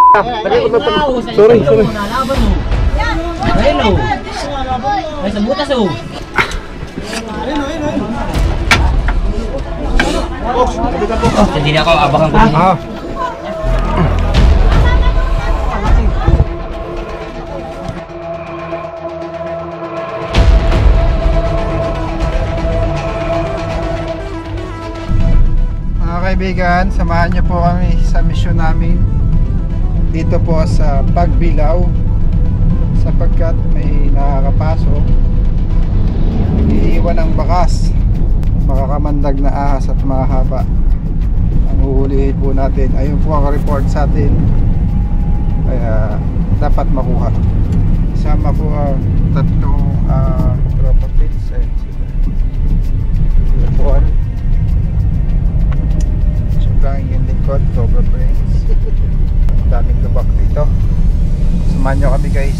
Sorry. Hello. Ay, sa butas oh. Hindi na ako abangan ko. Mga kaibigan, samahan niyo po kami sa misyon namin dito po sa Pagbilao, sapagkat may nakakapasok, iiwan ng bakas, makakamandag na ahas at mahaba ang uhulihin po natin. Ayun po ang report sa atin, kaya dapat makuha. Isama po ang tatlong tropa pits and sila sobrang yung lingkod, Cobra Brains. Daming lubak dito. Samahan nyo kami guys.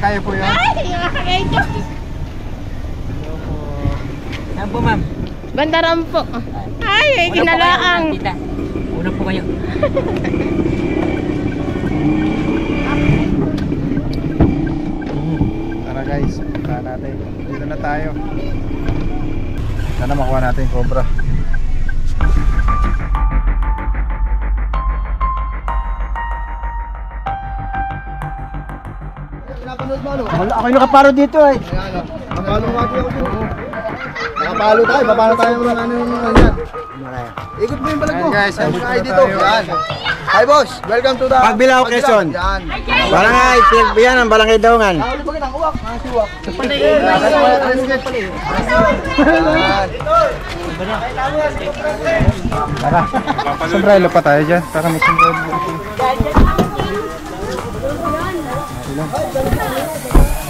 Kaya po yun? Ay, nakakaya ito. Saan po ma'am? Bandaran po. Ay, kinalaang. Una po kayo. Tara guys, punta natin. Dito na tayo. Sana makuha natin Cobra. Ako yung nakaparo dito eh. Nakapalo mo ako dito. Nakapalo tayo, babalo tayo ng ano yan. Ikot mo yung balag mo. Guys, ay dito. Yan. Hi boss, welcome to the Pagbilao, Quezon. Yan. Barangay, yan ang Barangay Daungan. Huli pa kita, uwak. Uwak. Tara, sombrero pa tayo dyan. Para may sombrero.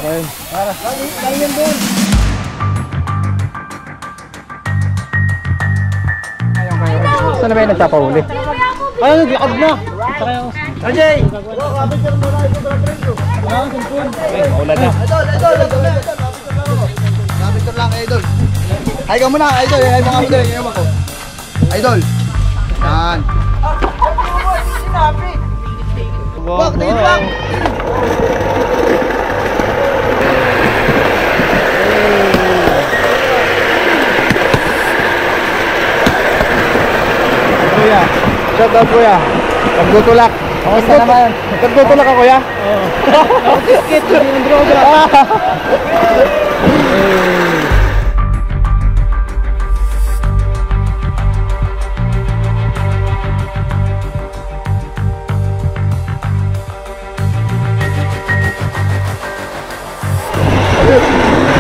Okay. Tara, lagyan doon. Ayun kayo. Saan na ba yung nagpapahuli? Ayun, naglakad na. Ajay! Maulan na. Idol. Gamit ko lang, idol. Ay ka muna, idol. Ay mga idol. Ay mga ko. Idol. Yan. Wag, tingin lang. Kuya, shout out kuya. Pagtutulak. Okay, sa naman. Pagtutulak ka kuya? Oo. Ako tiskit, hindi yung droga.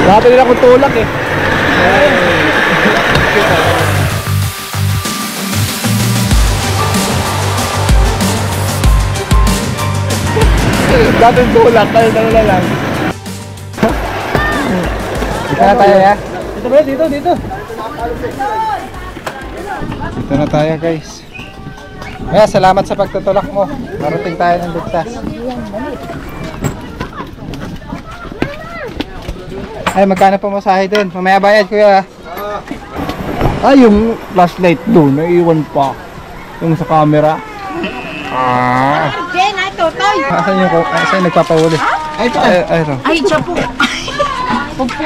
Dati nila kong tulak eh. Dating tulak, tayo na lang. Dito na tayo ya. Dito ba? Dito. Dito na tayo guys. Kaya salamat sa pagtutulak mo. Marating tayo ng ligtas. Ay, magkano pamasahe dun? Mamaya bayad kuya. Ay, yung flashlight doon, naiiwan pa. Yung sa camera. Jen, ay, Totoy. Asan yung nagpapahuli? Ay, ito. Ay, ito. Ay, siya po.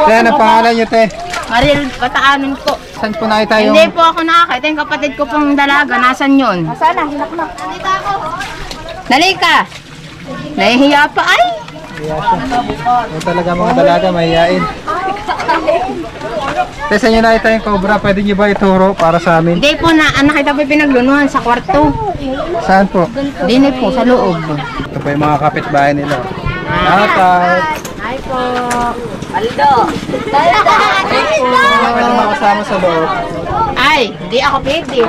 Kaya na pangalan nyo te? Maril, Bataanon po. Saan po nakita yung... Hindi po ako nakakita. Yung kapatid ko pong dalaga. Nasaan yun? Nasaan na? Hinakmak. Nandito ako. Dali ka. Nahihiya pa. Ay! Yung talaga mga dalaga, mahihain. Tesa nyo nakita yung cobra, pwede nyo ba ituro para sa amin? Hindi po na, nakita po yung pinaglunuhan sa kwarto. Saan po? Dini po, sa loob. Ito po yung mga kapitbahay nila. Dapat. Hi po. Aldo. Pwede makasama sa loob. Ay, hindi ako pwede.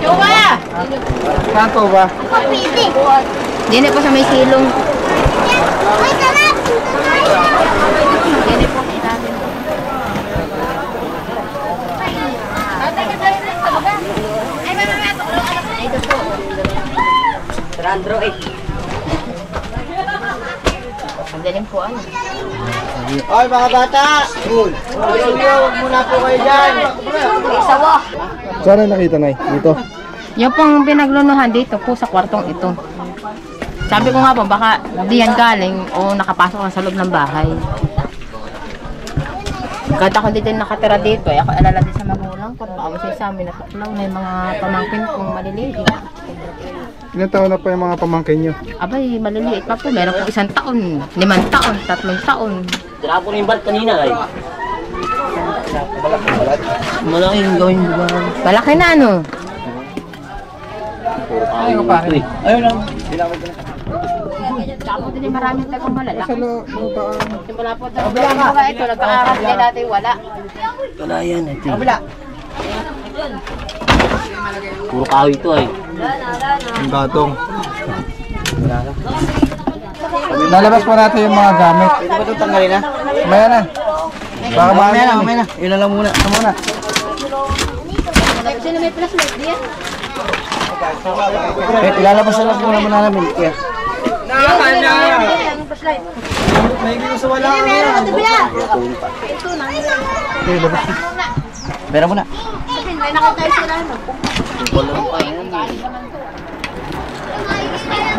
Chuba! Saan po ba? Dini po sa may silong. Dini po ilalim. Ito po. Android. Ang galing po ano. Ay, mga bata! Huwag muna po kayo dyan! Isawa. Saan na nakita na dito? Yung pong pinaglunuhan dito po sa kwartong ito. Sabi ko nga po, baka diyan galing o nakapasok ka sa loob ng bahay. Kahit ako din nakatira dito, ako alala din sa magulang ko. Baka masaya sa amin natuklaw na yung mga pamangkin kong maliliit. Ilan taon na po yung mga pamangkin nyo? Abay, maliliit pa po. Meron po 1 taon, 5 taon, 3 taon. Tira po yung bat kanina ay. Malaking gawin mo ba? Malaki na ano. Ay, pare. Ayun lang. Tapos din maraming tagang malalaki. Sa loob, Simula po tayo. Mga ito, nagpa-aras din natin wala. Wala yan ito. Kabila. Puro kahoy ito ay. yung batong. Lalabas po natin yung mga gamit. Pwede ba ito tanggalin na? Mamaya na. Baka Mamaya na, mamaya na. Yun na lang muna. Ito muna. Sino may flashlight diyan? Wait, ilalabas na lang muna namin. Kaya. May gusto wala kami. Okay, labas na. Bera muna. May nakita yung sila ano. Walang pa yan.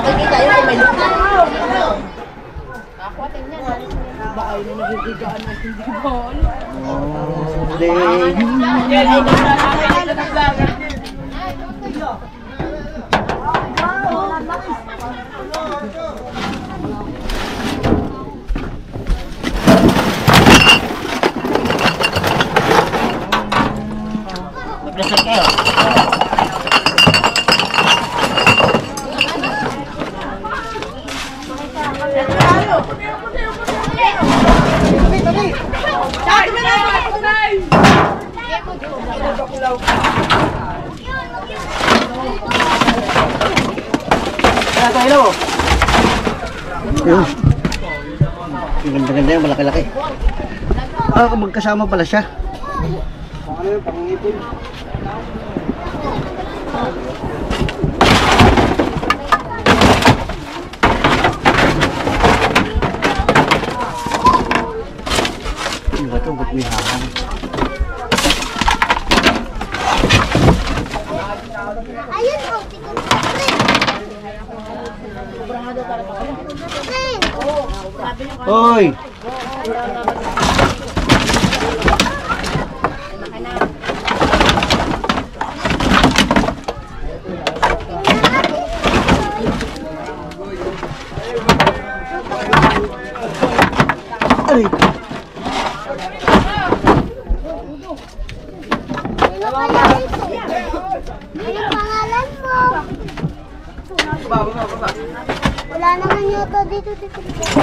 Makikita yun kung may lupa. Mag-resign kayo. Hello. Yun. Ang ganda-ganda yung malaki-laki. Ah, magkasama pala siya. Ano yung pangipin? Ano ba ito? Ba't may hahang? Hoy! Ay! Ano pangalan mo? Wala naman yata dito si Cobra.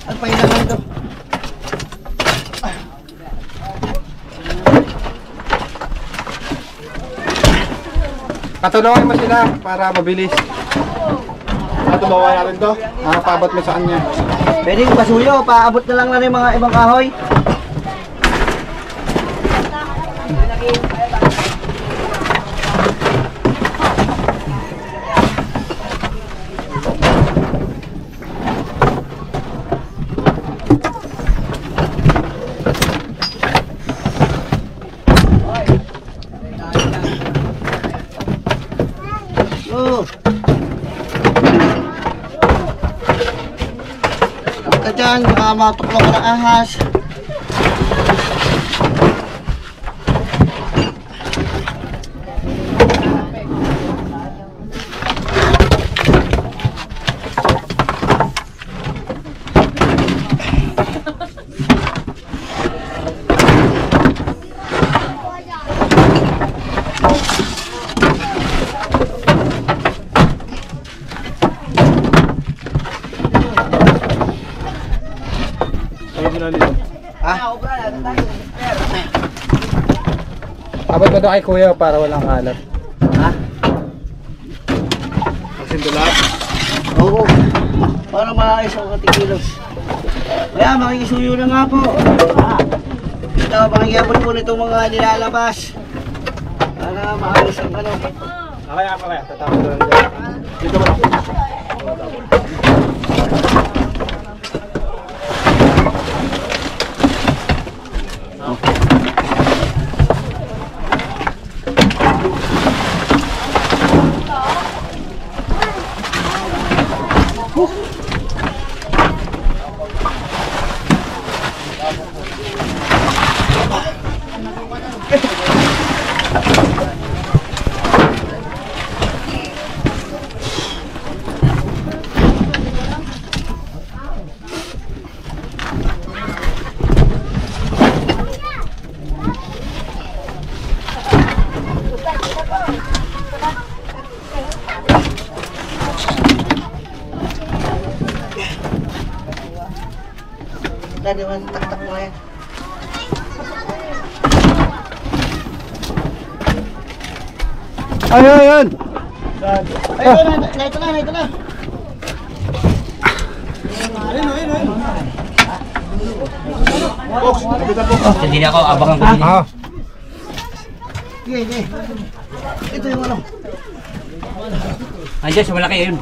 Ang pahinangan to. Patulungan mo sila para mabilis. ito bawa natin to. Paabot mo sa kanya. Pwede yung pasuyo, paabot na lang na yung mga ibang kahoy. Oh. Ka dyan, baka matuklong ka ng ahas. Abot mo doon kay kuya para walang kalat. Ha? Kasi dulat. Oo. Para maayos ang katikilos. Kaya makikisuyo na nga po. Ito, makikiyabot po nitong mga nilalabas. Para maayos ang ano. Kaya. Tatapos ko lang dyan. Dito mo lang. Tadi man tak-tak mo yan. Ayun! Ayun, na ito na. Hindi na ako, abangan ko din. Sige. Ito yung ano. Andiyan, sa malaki yun.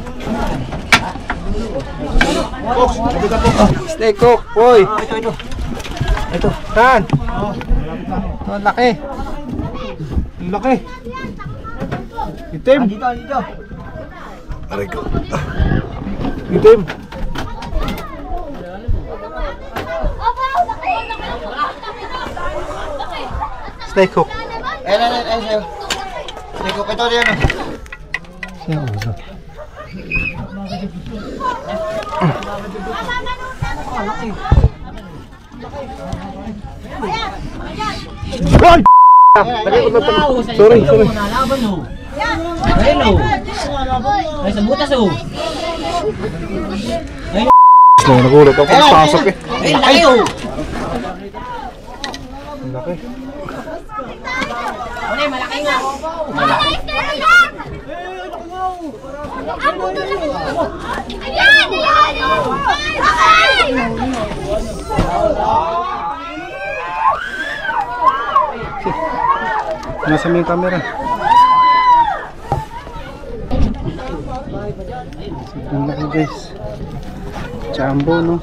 Stay cook, boy! Ito. Saan? Ito, ang laki. Ang laki. Itim. Dito. Aray ko. Itim. Stay cook. Ayun, sa'yo. Sige ko, ito yan. Ay! Sorry. Ay, sa butas oh. Nagulat ako pasok eh. Ay, laki oh. Ang laki. Malaki nga. Nasa mo yung camera. Ang laki guys. Jumbo no.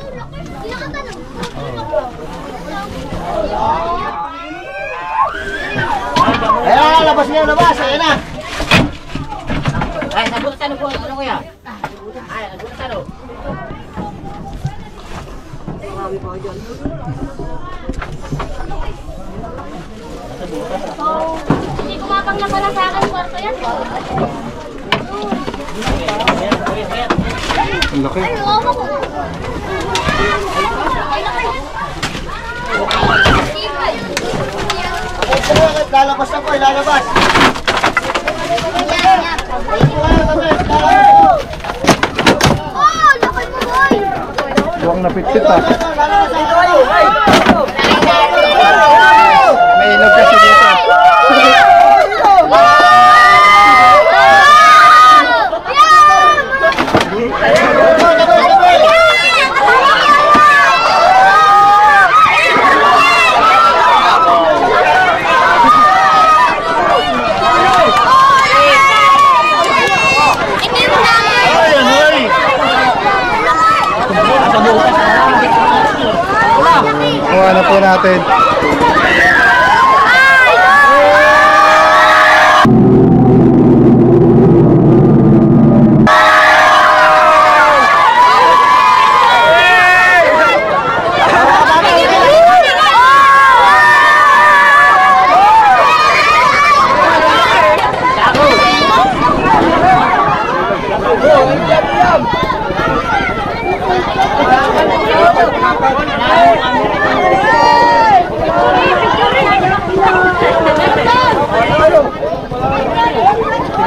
Ayan, labas. Ayan na. Ay, nabutan ko. Ano kuya? Ay, nabutan ko. Hindi kumapang na pala sa akin, kwarto yan. Ang laki. Lalabas ako, lalabas. Oh, laki mo, boy! Buwang napitpit ah. Lalabas ako. May ilog kasi dito. nakuha na po natin.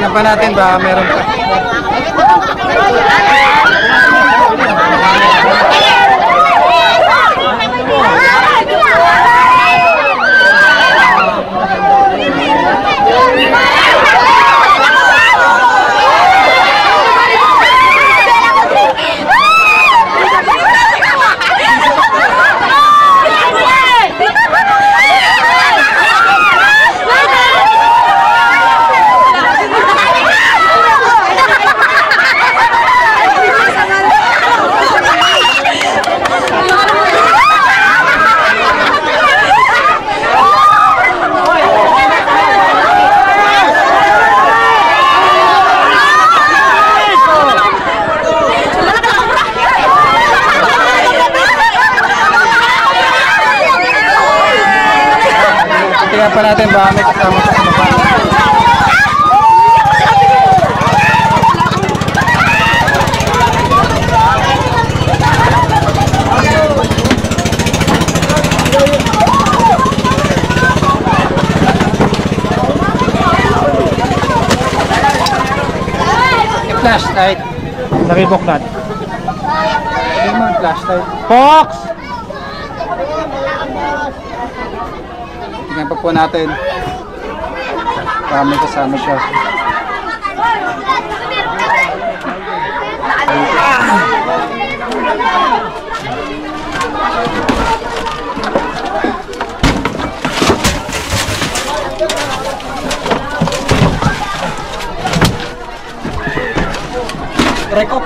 Tingnan pa natin ba meron pa. Tingnan pa natin ba may kasama sa baba. Yung flashlight. Nakiboklat. Hindi mo yung flashlight. Fox! Tingnan pa po natin. Baka may kasama siya. Rekop.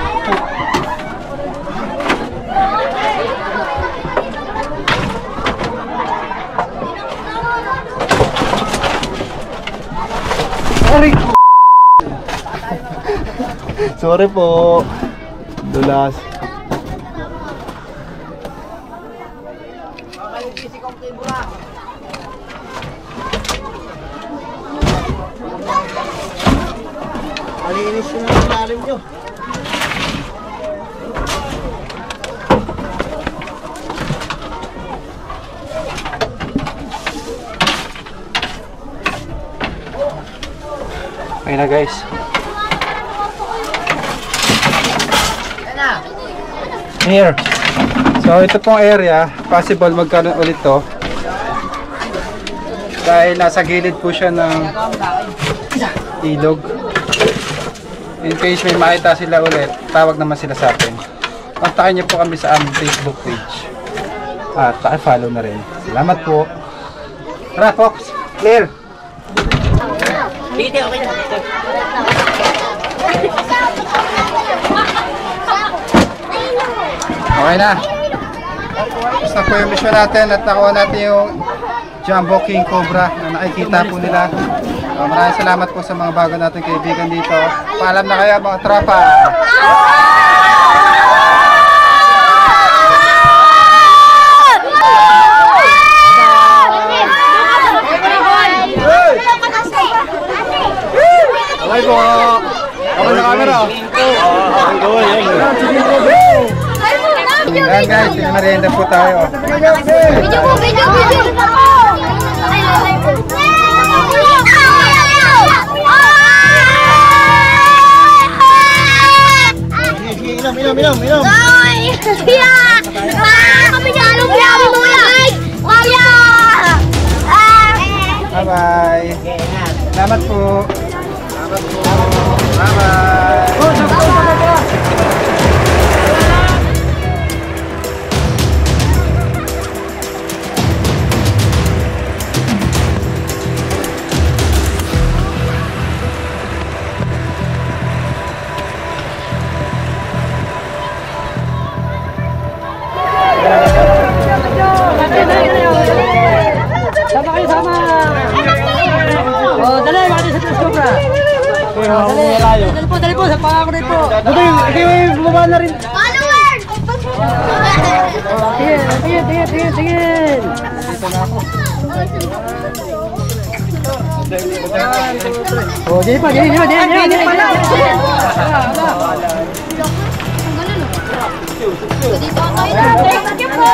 Sorry po. Dulas. Malinis yun ang ilalim nyo. Ayun na guys. Here. So ito pong area, possible magkaroon ulit to. Dahil nasa gilid po siya ng ilog. In case may makita sila ulit, tawag naman sila sa atin. Kontakin niyo po kami sa aming Facebook page. At paki-follow na rin. Salamat po. Tara Fox, clear! Okay na. Basta po yung mission natin at nakuha natin yung Jumbo King Cobra na nakikita po nila. Maraming salamat po sa mga bago nating kaibigan dito. Paalam na kayo mga tropa. Okay po. Okay na camera. Ayan guys, merienda po tayo. Video po, video. Minum. Ay! Kuya! Kami dyan! Kami mo yan! Kuya! Bye-bye. Salamat po. Bye-bye. Dali po, sa pangako na po. Buto yun, ikaw yung bumaba na rin. Followers! Tingin. Oh, jadi pa. Thank you po!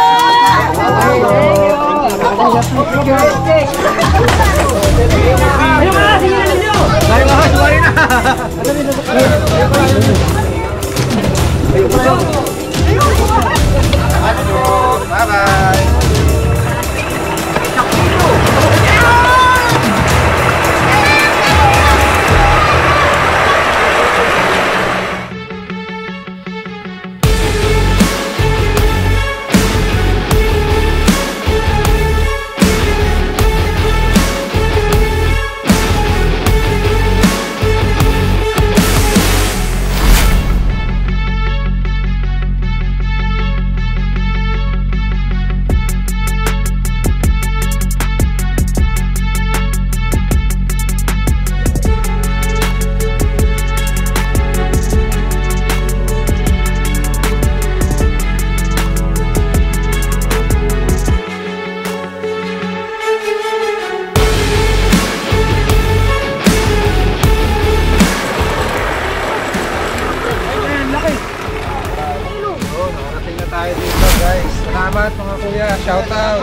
Bye-bye. Nakarating na tayo dito guys. Salamat mga kuya. Shout out.